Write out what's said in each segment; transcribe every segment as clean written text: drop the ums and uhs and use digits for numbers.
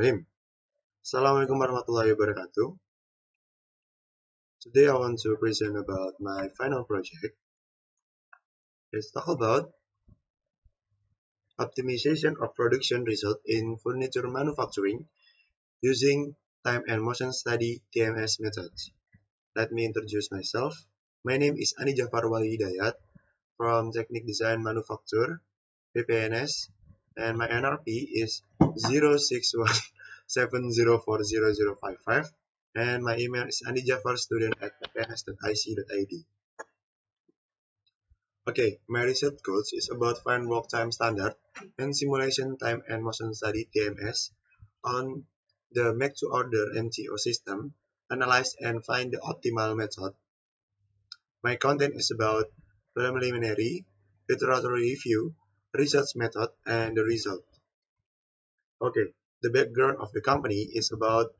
Bismillahirrahmanirrahim. Assalamualaikum warahmatullahi wabarakatuh. Today I want to present about my final project. Let's talk about optimization of production result in furniture manufacturing using time and motion study TMS methods. Let me introduce myself. My name is Jafar Hidayat from Technique Design Manufacture, PPNS, and my NRP is 06170400055, and my email is andijafarstudent@ppns.ic.id. Okay, my research goals is about find work time standard and simulation time and motion study TMS on the make to order MTO system, analyze and find the optimal method. My content is about preliminary, literature review, research method, and the result. Okay, the background of the company is about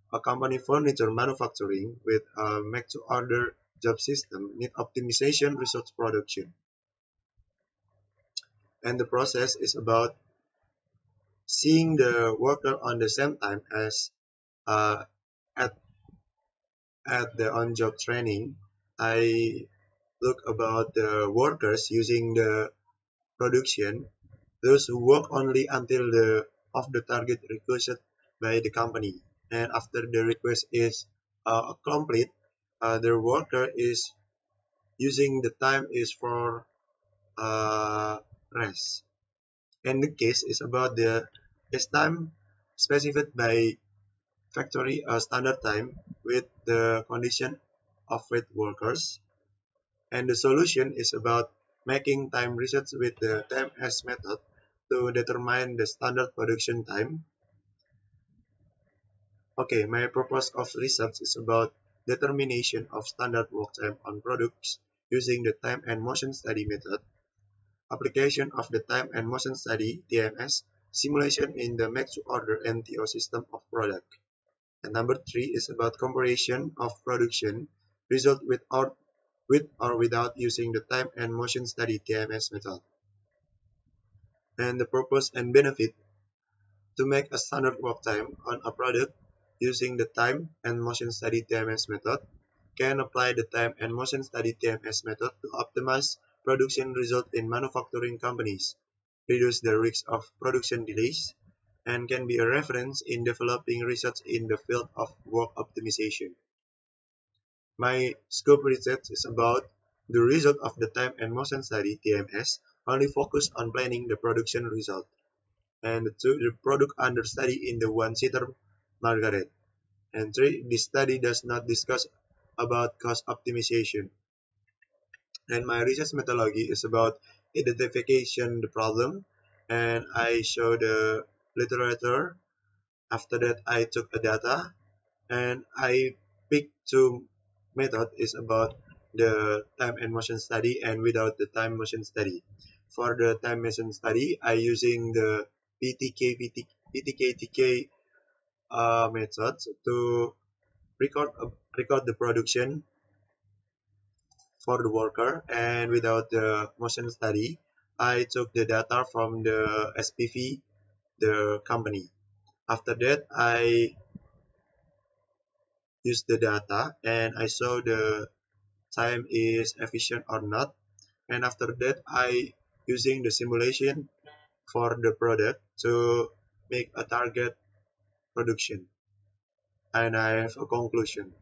a company furniture manufacturing with a make-to-order job system need optimization resource production. And the process is about seeing the worker on the same time as uh, at, at the on-job training. I look about the workers using the production, those who work only until the of the target requested by the company, and after the request is complete, the worker is using the time is for rest. And the case is about the is time specified by factory standard time with the condition of with workers, and the solution is about making time research with the time as method to determine the standard production time. Okay, my purpose of research is about determination of standard work time on products using the time and motion study method, application of the time and motion study (TMS), simulation in the make-to-order MTO system of product. And number 3 is about comparison of production result with or without using the time and motion study TMS method. And the purpose and benefit to make a standard work time on a product using the time and motion study TMS method can apply the time and motion study TMS method to optimize production result in manufacturing companies, reduce the risk of production delays, and can be a reference in developing research in the field of work optimization. My scope research is about the result of the time and motion study TMS only focused on planning the production result, and 2, the product under study in the one-seater Margaret, and 3, the study does not discuss about cost optimization. And my research methodology is about identification the problem, and I show the literature. After that, I took the data, and I picked 2 method is about the time and motion study and without the time motion study. For the time motion study, I using the PTK methods to record the production for the worker, and without the motion study, I took the data from the SPV, the company. After that, I used the data and I saw the time is efficient or not. And after that, I using the simulation for the product to make a target production. And I have a conclusion.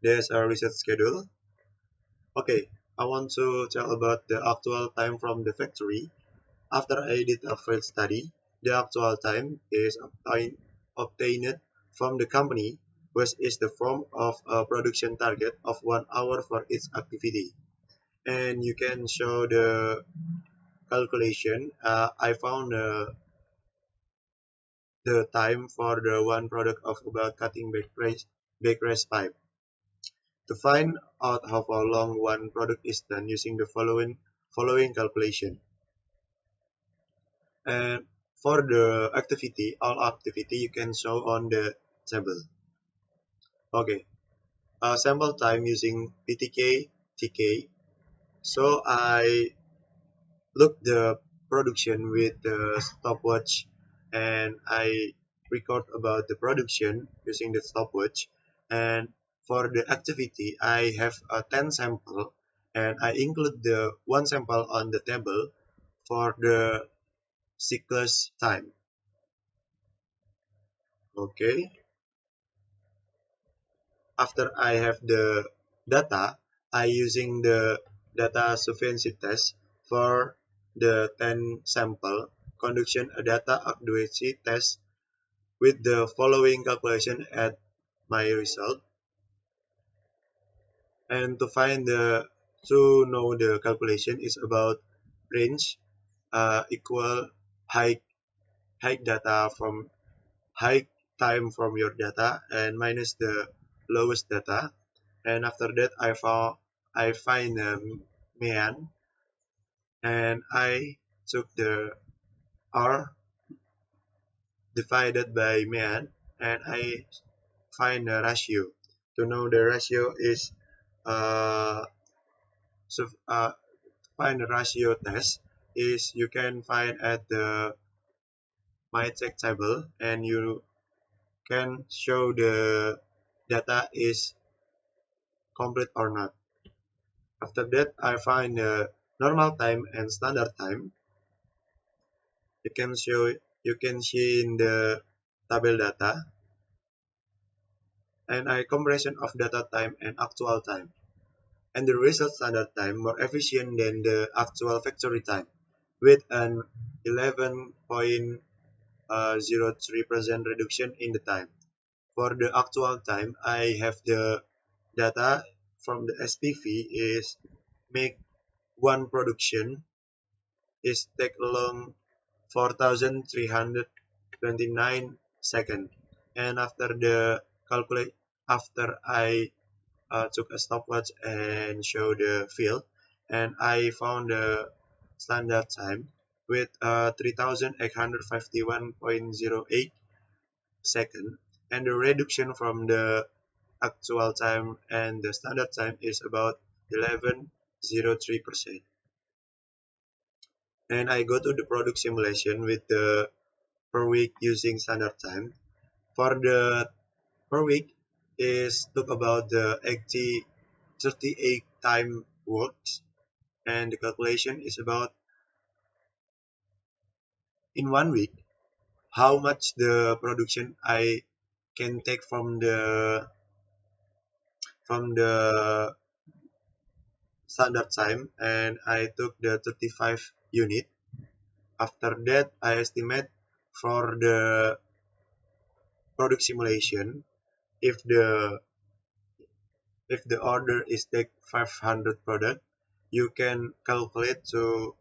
There's a research schedule. Okay, I want to tell about the actual time from the factory. After I did a field study, the actual time is obtained from the company, which is the form of a production target of 1 hour for each activity. And you can show the calculation. I found the time for the one product of about cutting bake race pipe. To find out how long one product is done using the following calculation. And for the activity, all activity you can show on the table. Okay, sample time using PTK, TK. So I look the production with the stopwatch and I record about the production using the stopwatch. And for the activity, I have a 10 sample, and I include the one sample on the table for the cyclus time. Okay, after I have the data, I using the data sufficiency test for the 10 sample, conduction a data accuracy test with the following calculation at my result. And to know the calculation is about range equal high data from high time from your data and minus the lowest data. And after that I find mean, and I took the R divided by mean, and I find the ratio. To know the ratio is uh, so find the ratio test is you can find at the my check table, and you can show the data is complete or not. After that, I find the normal time and standard time. You can see in the table data, and I comparison of data time and actual time. And the result standard time more efficient than the actual factory time with an 11.03% reduction in the time. For the actual time, I have the data from the SPV is make one production is take long 4,329 seconds. And after I took a stopwatch and show the field, and I found the standard time with 3,851.08 seconds, and the reduction from the actual time and the standard time is about 11.03%. And I go to the product simulation with the per week using standard time. For the per week is talk about the 38 time works, and the calculation is about in 1 week how much the production I can take from the standard time, and I took the 35 unit. After that, I estimate for the product simulation if the order is take 500 product, you can calculate to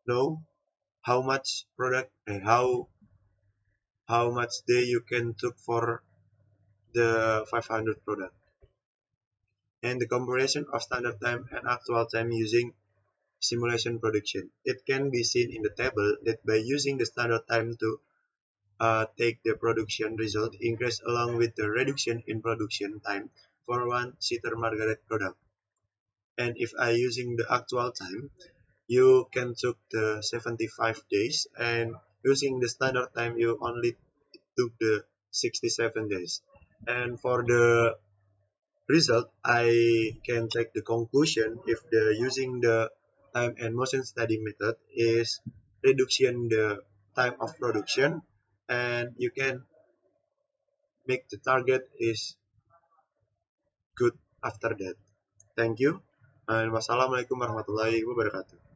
know how much product and how much day you can took for the 500 product. And the comparison of standard time and actual time using simulation production. It can be seen in the table that by using the standard time to take the production result increase along with the reduction in production time for one Sitter Margaret product. And if I using the actual time, you can took the 75 days, and using the standard time you only took the 67 days. And for the result, I can take the conclusion if the using the time and motion study method is reduction the time of production, and you can make the target is good after that. Thank you, and wassalamualaikum warahmatullahi wabarakatuh.